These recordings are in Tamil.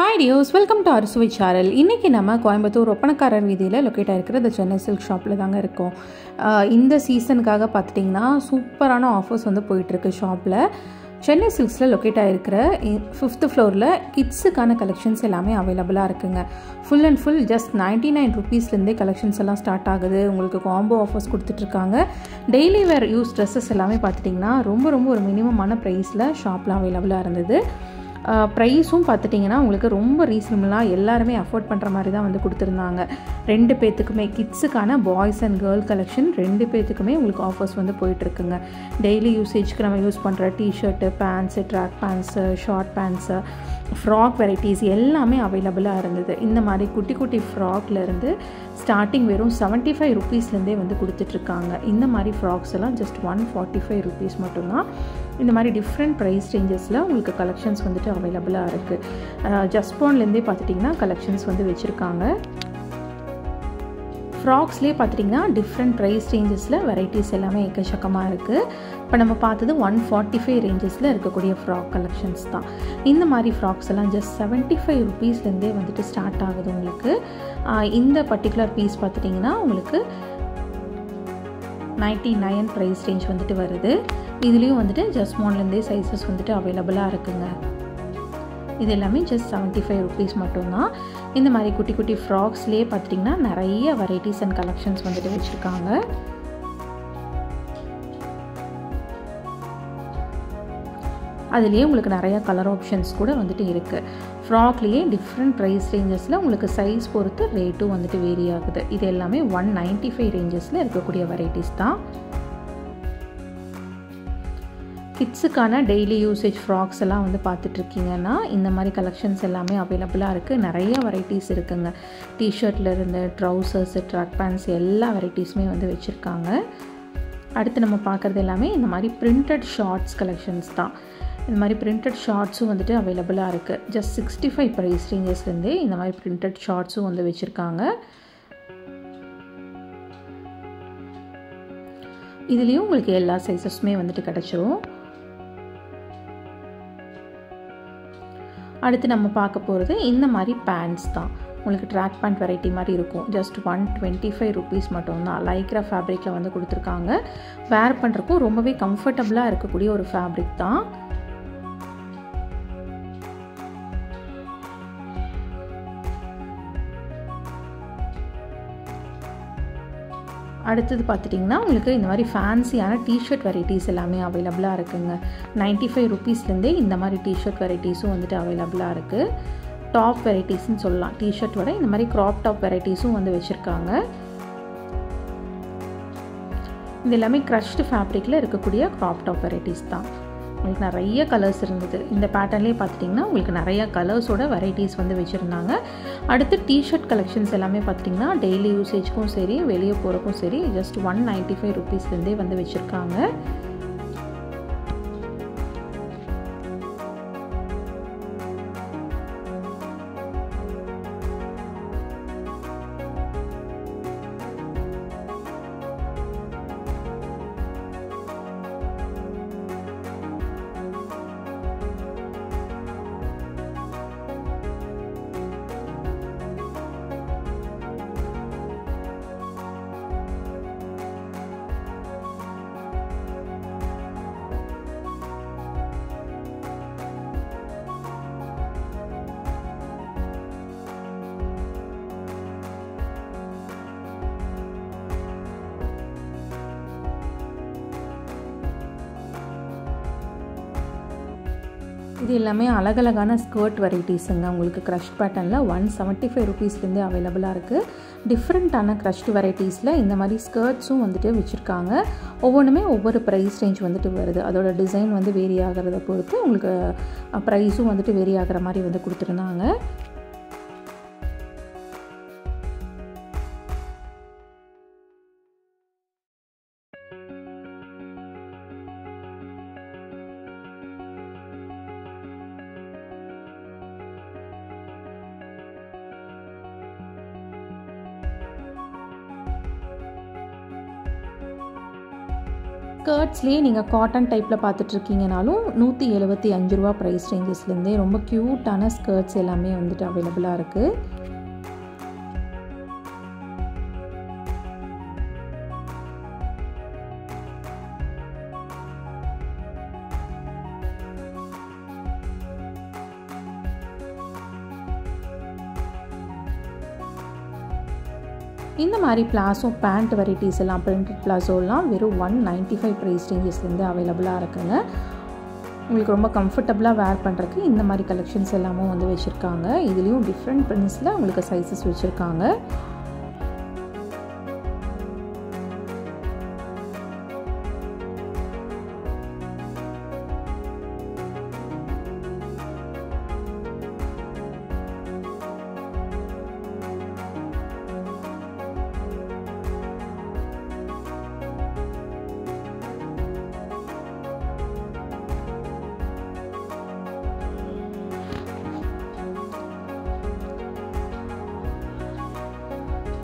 Hi dears, welcome to our Arsuvi channel. இன்னைக்கு நம்ம கோயம்புத்தூர் ஒப்பனக்காரர் வீதியில் லொக்கேட் ஆகிருக்கிற இந்த சென்னை சில்க் ஷாப்பில் தாங்க இருக்கோம். இந்த சீசனுக்காக பார்த்துட்டிங்கன்னா சூப்பரான ஆஃபர்ஸ் வந்து போயிட்டுருக்கு ஷாப்பில். சென்னை சில்க்ஸில் லொக்கேட் ஆகிருக்கிற 5th ஃப்ளோரில் கிட்ஸுக்கான கலெக்ஷன்ஸ் எல்லாமே அவைலபிளாக இருக்குங்க. ஃபுல் அண்ட் ஃபுல் ஜஸ்ட் 99 ருபீஸ்லேருந்தே கலெக்ஷன்ஸ் எல்லாம் ஸ்டார்ட் ஆகுது. உங்களுக்கு காம்போ ஆஃபர்ஸ் கொடுத்துட்ருக்காங்க. டெய்லி வேர் யூஸ் ட்ரெஸ்ஸஸ் எல்லாமே பார்த்துட்டிங்கன்னா ரொம்ப ஒரு மினிமமான ப்ரைஸில் ஷாப்பில் அவைலபிளாக இருந்தது. ப்ரைஸும் பார்த்துட்டிங்கன்னா உங்களுக்கு ரொம்ப ரீசனபிளாக எல்லாருமே அஃபோர்ட் பண்ணுற மாதிரி தான் வந்து கொடுத்துருந்தாங்க. 2 பேர்த்துக்குமே கிட்ஸுக்கான பாய்ஸ் அண்ட் கேர்ள் கலெக்ஷன் 2 பேர்த்துக்குமே உங்களுக்கு ஆஃபர்ஸ் வந்து போயிட்டுருக்குங்க. டெய்லி யூசேஜ்க்கு நம்ம யூஸ் பண்ணுற T-shirt, pants, track pants, short pants, frock varieties எல்லாமே அவைலபிளாக இருந்தது. இந்த மாதிரி குட்டி ஃப்ராக்லேருந்து ஸ்டார்டிங் வெறும் 75 ருபீஸ்லேருந்தே வந்து கொடுத்துட்ருக்காங்க. இந்த மாதிரி ஃப்ராக்ஸ் எல்லாம் ஜஸ்ட் 145 ருபீஸ் மட்டும்தான். இந்த மாதிரி டிஃப்ரெண்ட் ப்ரைஸ் ரேஞ்சஸில் உங்களுக்கு கலெக்ஷன்ஸ் வந்துட்டு அவைலபிளாக இருக்குது. ஜஸ்பான்லேருந்தே பார்த்துட்டிங்கன்னா கலெக்ஷன்ஸ் வந்து வச்சுருக்காங்க. ஃப்ராக்ஸ்லேயே பார்த்துட்டிங்கன்னா டிஃப்ரெண்ட் ப்ரைஸ் ரேஞ்சஸில் வெரைட்டிஸ் எல்லாமே எக்கச்சக்கமாக இருக்குது. இப்போ நம்ம பார்த்தது 145 ரேஞ்சஸில் இருக்கக்கூடிய ஃப்ராக் கலெக்ஷன்ஸ் தான். இந்த மாதிரி ஃப்ராக்ஸ் எல்லாம் ஜஸ்ட் 75 ருபீஸ்லேருந்தே வந்துட்டு ஸ்டார்ட் ஆகுது உங்களுக்கு. இந்த பர்டிகுலர் பீஸ் பார்த்துட்டிங்கன்னா உங்களுக்கு 99 ப்ரைஸ் ரேஞ்ச் வந்துட்டு வருது. இதுலேயும் வந்துட்டு ஜஸ்மான்லேருந்தே சைஸஸ் வந்துட்டு அவைலபிளாக இருக்குங்க. இது எல்லாமே ஜஸ்ட் 75 ருபீஸ் மட்டும்தான். இந்த மாதிரி குட்டி ஃப்ராக்ஸ்லேயே பார்த்துட்டிங்கன்னா நிறைய வெரைட்டிஸ் அண்ட் கலெக்ஷன்ஸ் வந்துட்டு வச்சுருக்காங்க. அதுலேயே உங்களுக்கு நிறையா கலர் ஆப்ஷன்ஸ் கூட வந்துட்டு இருக்குது. ஃப்ராக்லேயே டிஃப்ரெண்ட் ப்ரைஸ் ரேஞ்சஸில் உங்களுக்கு சைஸ் பொறுத்து ரேட்டும் வந்துட்டு வேரி ஆகுது. இது எல்லாமே 195 ரேஞ்சஸில் இருக்கக்கூடிய வெரைட்டிஸ் தான். கிட்ஸுக்கான டெய்லி யூசேஜ் ஃப்ராக்ஸ் எல்லாம் வந்து பார்த்துட்ருக்கீங்கன்னா இந்த மாதிரி கலெக்ஷன்ஸ் எல்லாமே அவைலபிளாக இருக்குது. நிறைய வெரைட்டிஸ் இருக்குங்க. டிஷர்ட்லேருந்து ட்ரௌசர்ஸு, ட்ராக் பேண்ட்ஸ் எல்லா வெரைட்டிஸுமே வந்து வச்சுருக்காங்க. அடுத்து நம்ம பார்க்குறது எல்லாமே இந்த மாதிரி பிரிண்டட் ஷார்ட்ஸ் கலெக்ஷன்ஸ் தான். இந்த மாதிரி பிரிண்டட் ஷார்ட்ஸும் வந்துட்டு அவைலபிளாக இருக்குது. ஜஸ்ட் 65 ப்ரைஸ் ரேஞ்சஸ்லேருந்தே இந்த மாதிரி பிரிண்டட் ஷார்ட்ஸும் வந்து வச்சுருக்காங்க. இதுலேயும் உங்களுக்கு எல்லா சைஸஸுமே வந்துட்டு கிடச்சிரும். அடுத்து நம்ம பார்க்க போகிறது இந்த மாதிரி பேண்ட்ஸ் தான். உங்களுக்கு ட்ராக் பேண்ட் வெரைட்டி மாதிரி இருக்கும். ஜஸ்ட் 125 ருபீஸ் மட்டும்தான். லைக்ரா ஃபேப்ரிக்கில் வந்து கொடுத்துருக்காங்க. வேர் பண்ணுறக்கும் ரொம்பவே கம்ஃபர்டபுளாக இருக்கக்கூடிய ஒரு ஃபேப்ரிக் தான். அடுத்தது பார்த்துட்டிங்கன்னா உங்களுக்கு இந்த மாதிரி ஃபேன்சியான டிஷர்ட் வெரைட்டிஸ் எல்லாமே அவைலபிளாக இருக்குங்க. 95 ருபீஸ்லேருந்தே இந்த மாதிரி டிஷர்ட் வெரைட்டிஸும் வந்துட்டு அவைலபிளாக இருக்குது. டாப் வெரைட்டிஸ்ன்னு சொல்லலாம். டிஷர்ட்டோட இந்த மாதிரி க்ராப் டாப் வெரைட்டிஸும் வந்து வச்சுருக்காங்க. இது எல்லாமே க்ரஷ்டு ஃபேப்ரிக்கில் இருக்கக்கூடிய க்ராப் டாப் வெரைட்டிஸ் தான். உங்களுக்கு நிறைய கலர்ஸ் இருந்தது. இந்த பேட்டர்ன்லேயே பார்த்துட்டிங்கன்னா உங்களுக்கு நிறைய கலர்ஸோட வெரைட்டிஸ் வந்து வச்சுருந்தாங்க. அடுத்து டிஷர்ட் கலெக்ஷன்ஸ் எல்லாமே பார்த்துட்டிங்கன்னா டெய்லி யூசேஜ்க்கும் சரி, வெளியே போகிறக்கும் சரி ஜஸ்ட் 195 ருபீஸ்லேருந்தே வந்து வச்சுருக்காங்க. இது எல்லாமே அழகழகான ஸ்கர்ட் வெரைட்டிஸுங்க. உங்களுக்கு க்ரஷ் பேட்டர்னில் 175 ருபீஸ்லேருந்தே அவைலபிளாக இருக்குது. டிஃப்ரெண்ட்டான க்ரஷ்டு வெரைட்டிஸில் இந்த மாதிரி ஸ்கர்ட்ஸும் வந்துட்டு வச்சுருக்காங்க. ஒவ்வொன்றுமே ஒவ்வொரு ப்ரைஸ் ரேஞ்ச் வந்துட்டு வருது. அதோட டிசைன் வந்து வேரி ஆகிறத பொறுத்து உங்களுக்கு ப்ரைஸும் வந்துட்டு வேரி ஆகிற மாதிரி வந்து கொடுத்துருந்தாங்க. ஸ்கர்ட்ஸ்லேயே நீங்கள் காட்டன் டைப்பில் பார்த்துட்ருக்கீங்கனாலும் 175 ரூபா ப்ரைஸ் ரேஞ்சஸ்லேருந்தே ரொம்ப க்யூட்டான ஸ்கர்ட்ஸ் எல்லாமே வந்துட்டு அவைலபிளாக இருக்குது. இந்த மாதிரி பிளாசோ பேண்ட் வெரைட்டிஸ் எல்லாம் பிரிண்டட் பிளாசோலாம் வெறும் 195 ப்ரைஸ் ரேஞ்சஸ்லேருந்து அவைலபிளாக இருக்குங்க. உங்களுக்கு ரொம்ப கம்ஃபர்டபுளாக வேர் பண்ணுறதுக்கு இந்த மாதிரி கலெக்ஷன்ஸ் எல்லாமும் வந்து வச்சுருக்காங்க. இதுலேயும் டிஃப்ரெண்ட் பிரிண்ட்ஸில் உங்களுக்கு சைஸஸ் வச்சுருக்காங்க.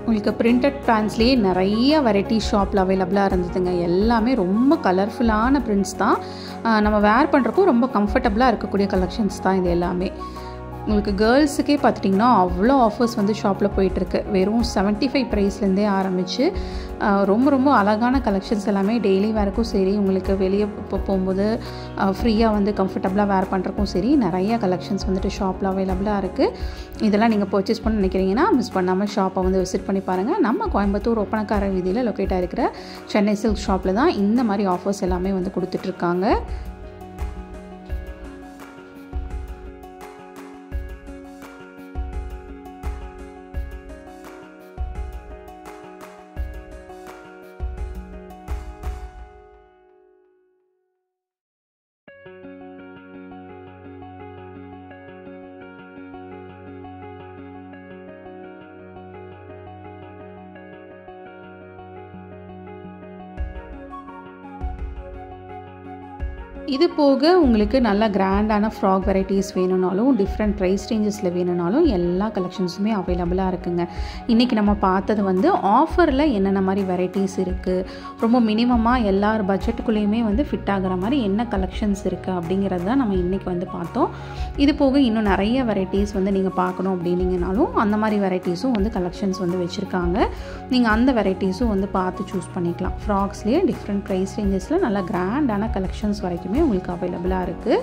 உங்களுக்கு பிரிண்டட் பேண்ட்ஸ்லேயே நிறைய வெரைட்டி ஷாப்பில் அவைலபிளாக இருந்ததுங்க. எல்லாமே ரொம்ப கலர்ஃபுல்லான பிரிண்ட்ஸ் தான். நம்ம வேர் பண்ணுறப்போ ரொம்ப கம்ஃபர்டபுளாக இருக்கக்கூடிய கலெக்ஷன்ஸ் தான் இது எல்லாமே. உங்களுக்கு கேர்ள்ஸுக்கே பார்த்துட்டிங்கன்னா அவ்வளோ ஆஃபர்ஸ் வந்து ஷாப்பில் போயிட்டுருக்கு. வெறும் 75 ப்ரைஸ்லேருந்தே ஆரம்பித்து ரொம்ப ரொம்ப அழகான கலெக்ஷன்ஸ் எல்லாமே டெய்லி வேருக்கும் சரி, உங்களுக்கு வெளியே போகும்போது ஃப்ரீயாக வந்து கம்ஃபர்டபுளாக வேர் பண்ணுறக்கும் சரி, நிறைய கலெக்ஷன்ஸ் வந்துட்டு ஷாப்பில் அவைலபிளாக இருக்குது. இதெல்லாம் நீங்கள் பர்ச்சேஸ் பண்ண நினைக்கிறீங்கன்னா மிஸ் பண்ணாமல் ஷாப்பை வந்து விசிட் பண்ணி பாருங்கள். நம்ம கோயம்புத்தூர் ஒப்பனக்காரர் வீதியில் லொக்கேட் ஆகிருக்கிற சென்னை சில்க் ஷாப்பில் தான் இந்த மாதிரி ஆஃபர்ஸ் எல்லாமே வந்து கொடுத்துட்ருக்காங்க. இது போக உங்களுக்கு நல்ல கிராண்டான ஃப்ராக் வெரைட்டிஸ் வேணும்னாலும், டிஃப்ரெண்ட் ப்ரைஸ் ரேஞ்சஸில் வேணும்னாலும் எல்லா கலெக்ஷன்ஸுமே அவைலபிளாக இருக்குங்க. இன்றைக்கி நம்ம பார்த்தது வந்து ஆஃபரில் என்னென்ன மாதிரி வெரைட்டிஸ் இருக்குது, ரொம்ப மினிமமாக எல்லார் பட்ஜெட்டுக்குள்ளேயுமே வந்து ஃபிட் ஆகிற மாதிரி என்ன கலெக்ஷன்ஸ் இருக்குது அப்படிங்கிறது தான் நம்ம இன்றைக்கி வந்து பார்த்தோம். இது போக இன்னும் நிறைய வெரைட்டிஸ் வந்து நீங்கள் பார்க்கணும் அப்படின்னீங்கனாலும் அந்த மாதிரி வெரைட்டிஸும் வந்து கலெக்ஷன்ஸ் வந்து வச்சுருக்காங்க. நீங்கள் அந்த வெரைட்டிஸும் வந்து பார்த்து சூஸ் பண்ணிக்கலாம். ஃப்ராக்ஸ்லேயே டிஃப்ரெண்ட் ப்ரைஸ் ரேஞ்சஸில் நல்ல கிராண்டான கலெக்ஷன்ஸ் வரைக்குமே உங்களுக்கு அவைலபிளாக இருக்குது.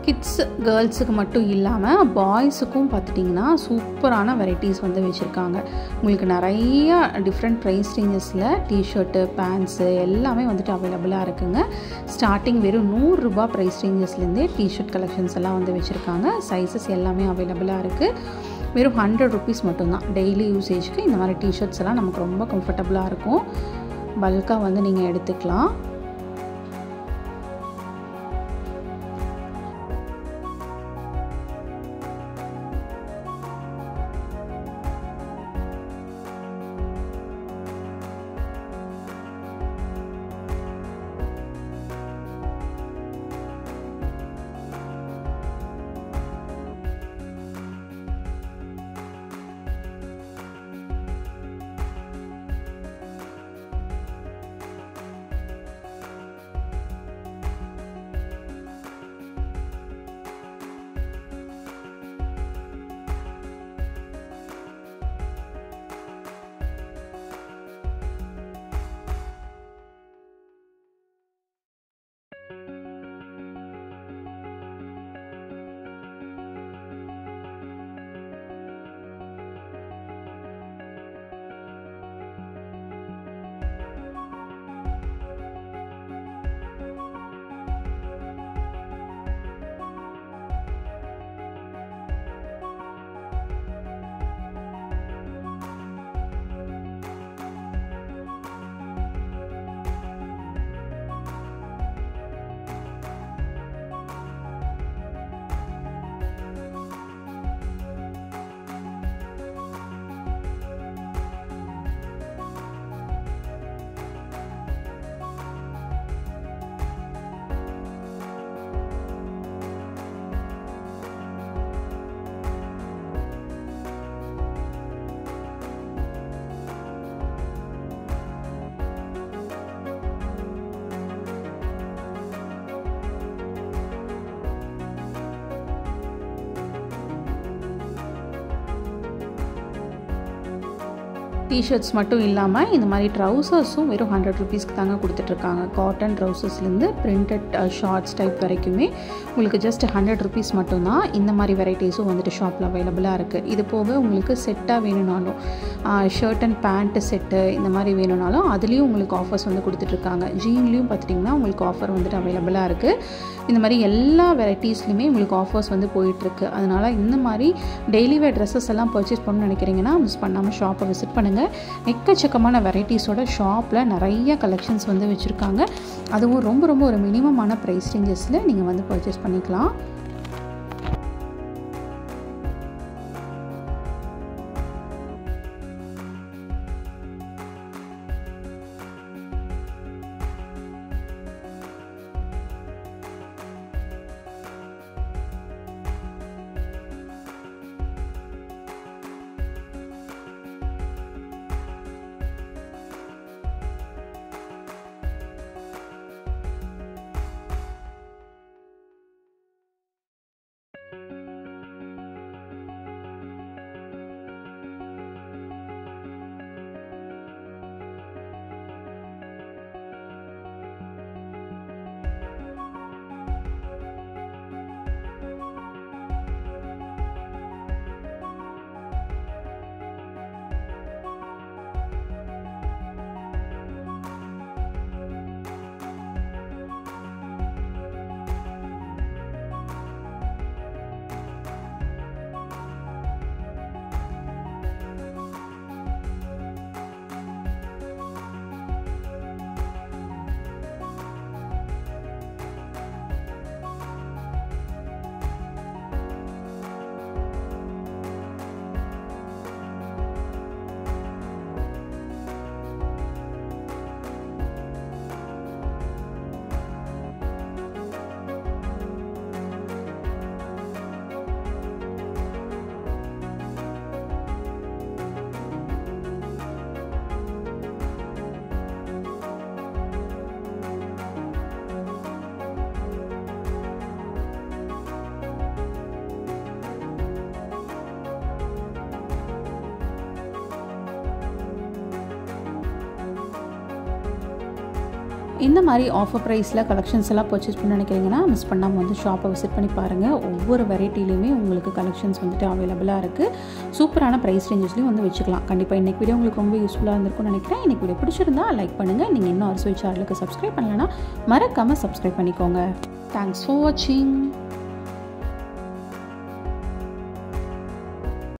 கிட்ஸ் கேர்ள்ஸுக்கு மட்டும் இல்லாமல் பாய்ஸுக்கும் பார்த்துட்டிங்கன்னா சூப்பரான வெரைட்டிஸ் வந்து வச்சுருக்காங்க. உங்களுக்கு நிறைய டிஃப்ரெண்ட் ப்ரைஸ் ரேஞ்சஸில் டிஷர்ட்டு, பேண்ட்ஸு எல்லாமே வந்துட்டு அவைலபிளாக இருக்குங்க. ஸ்டார்டிங் வெறும் 100 ரூபா ப்ரைஸ் ரேஞ்சஸ்லேருந்தே டிஷர்ட் கலெக்ஷன்ஸ் எல்லாம் வந்து வச்சுருக்காங்க. சைஸஸ் எல்லாமே அவைலபிளாக இருக்குது. வெறும் 100 ருபீஸ் மட்டும்தான். டெய்லி யூசேஜ்க்கு இந்த மாதிரி டிஷர்ட்ஸ் எல்லாம் நமக்கு ரொம்ப கம்ஃபர்டபுளாக இருக்கும். பல்காக வந்து நீங்கள் எடுத்துக்கலாம். டிஷர்ட்ஸ் மட்டும் இல்லாமல் இந்த மாதிரி ட்ரௌசர்ஸும் வெறும் 100 ருபீஸ்க்கு தாங்க கொடுத்துட்ருக்காங்க. காட்டன் ட்ரௌசர்ஸ்லேருந்து பிரிண்டட் ஷார்ட்ஸ் டைப் வரைக்குமே உங்களுக்கு ஜஸ்ட் 100 ருபீஸ் மட்டும்தான். இந்த மாதிரி வெரைட்டிஸும் வந்துட்டு ஷாப்பில் அவைலபிளாக இருக்குது. இது போக உங்களுக்கு செட்டாக வேணும்னாலும் ஷர்ட் அண்ட் பேண்ட்டு செட்டு இந்த மாதிரி வேணும்னாலும் அதுலேயும் உங்களுக்கு ஆஃபர்ஸ் வந்து கொடுத்துட்ருக்காங்க. ஜீன்லேயும் பார்த்திங்கன்னா உங்களுக்கு ஆஃபர் வந்துட்டு அவைலபிளாக இருக்குது. இந்த மாதிரி எல்லா வெரைட்டிஸ்லையுமே உங்களுக்கு ஆஃபர்ஸ் வந்து போயிட்டுருக்கு. அதனால் இந்த மாதிரி டெய்லி வேர் ட்ரெஸ்ஸஸ் எல்லாம் பர்ச்சேஸ் பண்ணணும்னு நினைக்கிறீங்கன்னா மிஸ் பண்ணாமல் ஷாப்பை விசிட் பண்ணுங்கள். எக்கச்சக்கமான வெரைட்டிஸோட ஷாப்பில் நிறைய கலெக்ஷன்ஸ் வந்து வச்சுருக்காங்க. அதுவும் ரொம்ப ரொம்ப ஒரு மினிமமான ப்ரைஸ் ரேஞ்சஸில் நீங்கள் வந்து பர்ச்சேஸ் பண்ணிக்கலாம். இந்த மாதிரி ஆஃபர் ப்ரைஸில் கலெக்ஷன்ஸ் எல்லாம் பர்ச்சேஸ் பண்ண நினைக்கிறீங்கன்னா மிஸ் பண்ணாமல் வந்து ஷாப்பை விசிட் பண்ணி பாருங்கள். ஒவ்வொரு வெரைட்டிலையுமே உங்களுக்கு கலெக்ஷன்ஸ் வந்துட்டு அவைலபிளாக இருக்குது. சூப்பரான ப்ரைஸ் ரேஞ்சஸ்லையும் வந்து வச்சுக்கலாம். கண்டிப்பாக இன்றைக்கி வீடியோ உங்களுக்கு ரொம்ப யூஸ்ஃபுல்லாக இருந்திருக்கும்னு நினைக்கிறேன். இன்றைக்கி வீடியோ பிடிச்சிருந்தா லைக் பண்ணுங்கள். நீங்கள் இன்னும் அரசுவை சேனலுக்கு சப்ஸ்கிரைப் பண்ணலைன்னா மறக்காமல் சப்ஸ்கிரைப் பண்ணிக்கோங்க. தேங்க்ஸ் ஃபார் வாட்சிங்.